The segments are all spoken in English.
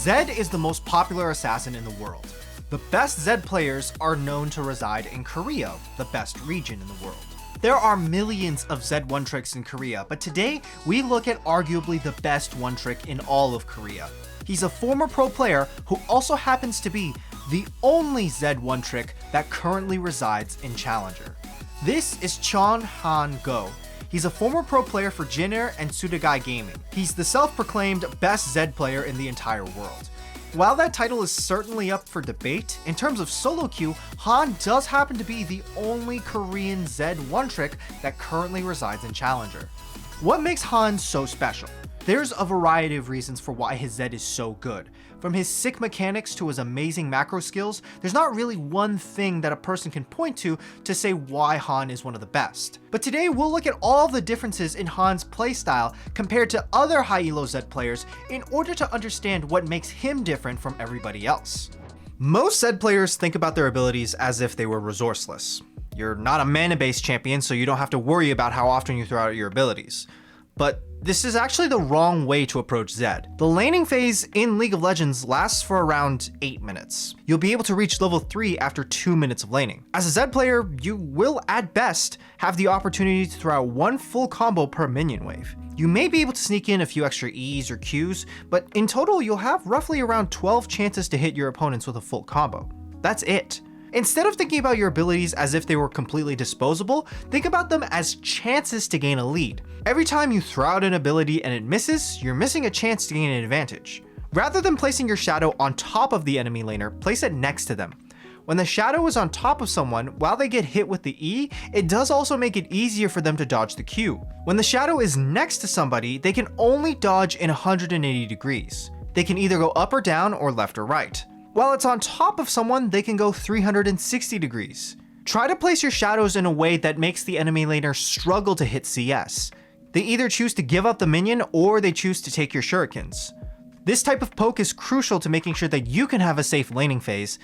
Zed is the most popular assassin in the world. The best Zed players are known to reside in Korea, the best region in the world. There are millions of Zed one-tricks in Korea, but today we look at arguably the best one-trick in all of Korea. He's a former pro player who also happens to be the only Zed one-trick that currently resides in Challenger. This is Chon Han Go. He's a former pro player for Jin-air and Sudagai Gaming. He's the self-proclaimed best Zed player in the entire world. While that title is certainly up for debate, in terms of solo queue, Han does happen to be the only Korean Zed one-trick that currently resides in Challenger. What makes Han so special? There's a variety of reasons for why his Zed is so good. From his sick mechanics to his amazing macro skills, there's not really one thing that a person can point to say why Han is one of the best. But today we'll look at all the differences in Han's playstyle compared to other high elo Zed players in order to understand what makes him different from everybody else. Most Zed players think about their abilities as if they were resourceless. You're not a mana-based champion, so you don't have to worry about how often you throw out your abilities. But this is actually the wrong way to approach Zed. The laning phase in League of Legends lasts for around 8 minutes. You'll be able to reach level 3 after 2 minutes of laning. As a Zed player, you will at best have the opportunity to throw out one full combo per minion wave. You may be able to sneak in a few extra E's or Q's, but in total you'll have roughly around 12 chances to hit your opponents with a full combo. That's it. Instead of thinking about your abilities as if they were completely disposable, think about them as chances to gain a lead. Every time you throw out an ability and it misses, you're missing a chance to gain an advantage. Rather than placing your shadow on top of the enemy laner, place it next to them. When the shadow is on top of someone, while they get hit with the E, it does also make it easier for them to dodge the Q. When the shadow is next to somebody, they can only dodge in 180 degrees. They can either go up or down or left or right. While it's on top of someone, they can go 360 degrees. Try to place your shadows in a way that makes the enemy laner struggle to hit CS. They either choose to give up the minion or they choose to take your shurikens. This type of poke is crucial to making sure that you can have a safe laning phase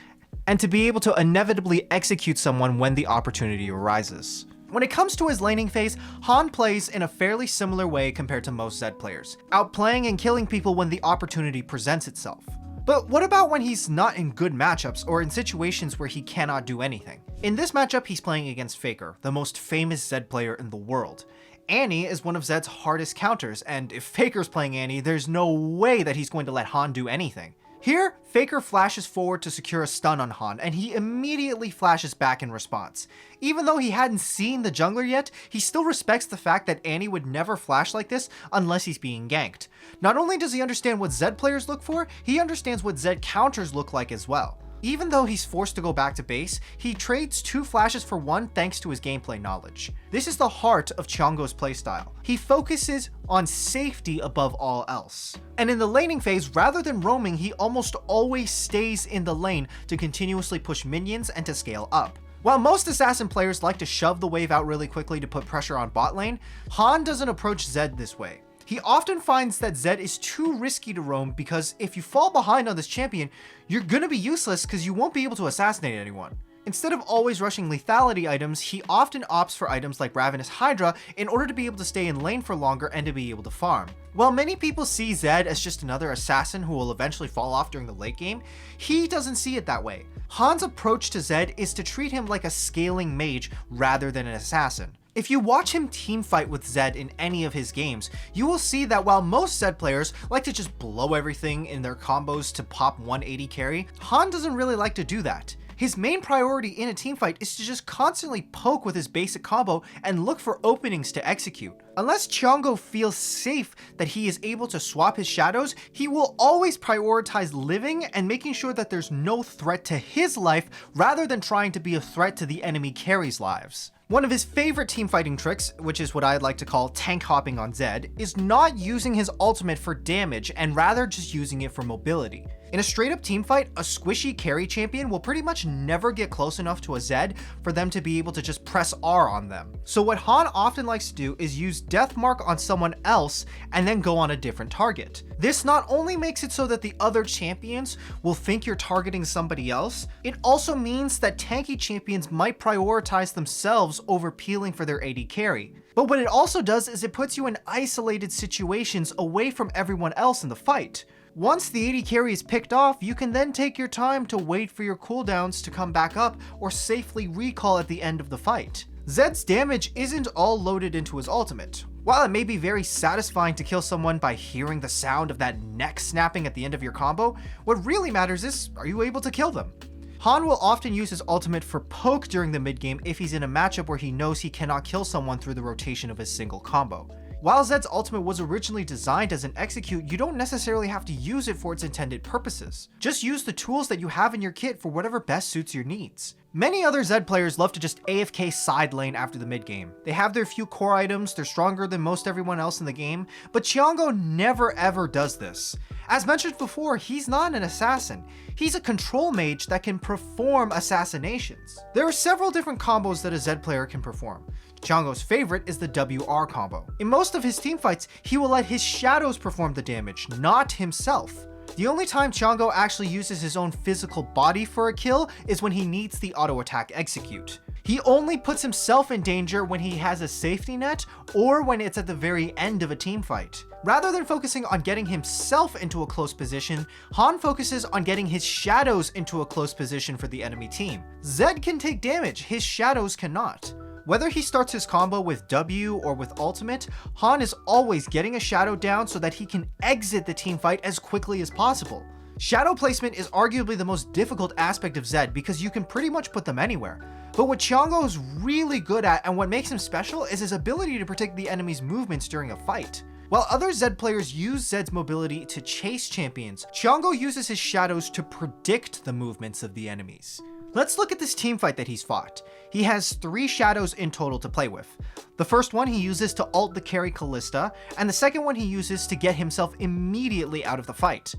and to be able to inevitably execute someone when the opportunity arises. When it comes to his laning phase, Han plays in a fairly similar way compared to most Zed players, outplaying and killing people when the opportunity presents itself. But what about when he's not in good matchups or in situations where he cannot do anything? In this matchup, he's playing against Faker, the most famous Zed player in the world. Annie is one of Zed's hardest counters, and if Faker's playing Annie, there's no way that he's going to let Han do anything. Here, Faker flashes forward to secure a stun on Han, and he immediately flashes back in response. Even though he hadn't seen the jungler yet, he still respects the fact that Annie would never flash like this unless he's being ganked. Not only does he understand what Zed players look for, he understands what Zed counters look like as well. Even though he's forced to go back to base, he trades 2 flashes for 1 thanks to his gameplay knowledge. This is the heart of Chongo's playstyle. He focuses on safety above all else. And in the laning phase, rather than roaming, he almost always stays in the lane to continuously push minions and to scale up. While most assassin players like to shove the wave out really quickly to put pressure on bot lane, Han doesn't approach Zed this way. He often finds that Zed is too risky to roam because if you fall behind on this champion, you're gonna be useless because you won't be able to assassinate anyone. Instead of always rushing lethality items, he often opts for items like Ravenous Hydra in order to be able to stay in lane for longer and to be able to farm. While many people see Zed as just another assassin who will eventually fall off during the late game, he doesn't see it that way. Han's approach to Zed is to treat him like a scaling mage rather than an assassin. If you watch him teamfight with Zed in any of his games, you will see that while most Zed players like to just blow everything in their combos to pop 180 carry, Han doesn't really like to do that. His main priority in a teamfight is to just constantly poke with his basic combo and look for openings to execute. Unless Chongo feels safe that he is able to swap his shadows, he will always prioritize living and making sure that there's no threat to his life rather than trying to be a threat to the enemy carries' lives. One of his favorite teamfighting tricks, which is what I'd like to call tank hopping on Zed, is not using his ultimate for damage and rather just using it for mobility. In a straight up teamfight, a squishy carry champion will pretty much never get close enough to a Zed for them to be able to just press R on them. So what Han often likes to do is use Death Mark on someone else and then go on a different target. This not only makes it so that the other champions will think you're targeting somebody else, it also means that tanky champions might prioritize themselves over peeling for their AD carry. But what it also does is it puts you in isolated situations away from everyone else in the fight. Once the 80 carry is picked off, you can then take your time to wait for your cooldowns to come back up or safely recall at the end of the fight. Zed's damage isn't all loaded into his ultimate. While it may be very satisfying to kill someone by hearing the sound of that neck snapping at the end of your combo, what really matters is, are you able to kill them? Han will often use his ultimate for poke during the mid-game if he's in a matchup where he knows he cannot kill someone through the rotation of his single combo. While Zed's ultimate was originally designed as an execute, you don't necessarily have to use it for its intended purposes. Just use the tools that you have in your kit for whatever best suits your needs. Many other Zed players love to just AFK side lane after the mid game. They have their few core items, they're stronger than most everyone else in the game, but Qiango never ever does this. As mentioned before, he's not an assassin. He's a control mage that can perform assassinations. There are several different combos that a Zed player can perform. Qiango's favorite is the WR combo. In most of his teamfights, he will let his shadows perform the damage, not himself. The only time Qiango actually uses his own physical body for a kill is when he needs the auto attack execute. He only puts himself in danger when he has a safety net or when it's at the very end of a team fight. Rather than focusing on getting himself into a close position, Han focuses on getting his shadows into a close position for the enemy team. Zed can take damage, his shadows cannot. Whether he starts his combo with W or with ultimate, Han is always getting a shadow down so that he can exit the team fight as quickly as possible. Shadow placement is arguably the most difficult aspect of Zed because you can pretty much put them anywhere. But what Qiango is really good at and what makes him special is his ability to predict the enemy's movements during a fight. While other Zed players use Zed's mobility to chase champions, Qiango uses his shadows to predict the movements of the enemies. Let's look at this team fight that he's fought. He has 3 shadows in total to play with. The first one he uses to ult the carry Kalista, and the second one he uses to get himself immediately out of the fight.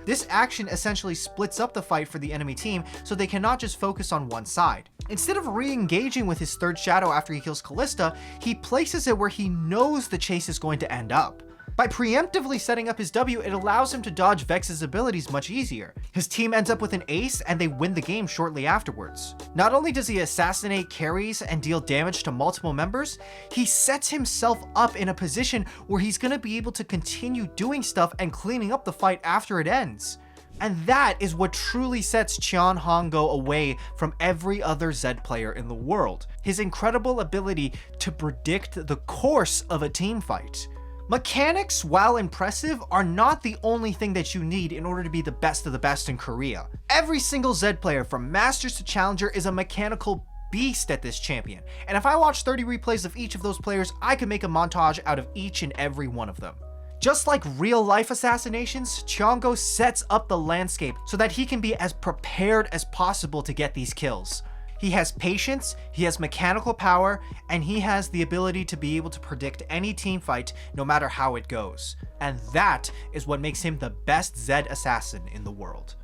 This action essentially splits up the fight for the enemy team so they cannot just focus on one side. Instead of re-engaging with his third shadow after he kills Kalista, he places it where he knows the chase is going to end up. By preemptively setting up his W, it allows him to dodge Vex's abilities much easier. His team ends up with an ace and they win the game shortly afterwards. Not only does he assassinate carries and deal damage to multiple members, he sets himself up in a position where he's going to be able to continue doing stuff and cleaning up the fight after it ends. And that is what truly sets Qian Honggo away from every other Zed player in the world. His incredible ability to predict the course of a team fight. Mechanics, while impressive, are not the only thing that you need in order to be the best of the best in Korea. Every single Zed player from Masters to Challenger is a mechanical beast at this champion, and if I watch 30 replays of each of those players, I could make a montage out of each and every one of them. Just like real life assassinations, Qiango sets up the landscape so that he can be as prepared as possible to get these kills. He has patience, he has mechanical power, and he has the ability to be able to predict any team fight no matter how it goes. And that is what makes him the best Zed assassin in the world.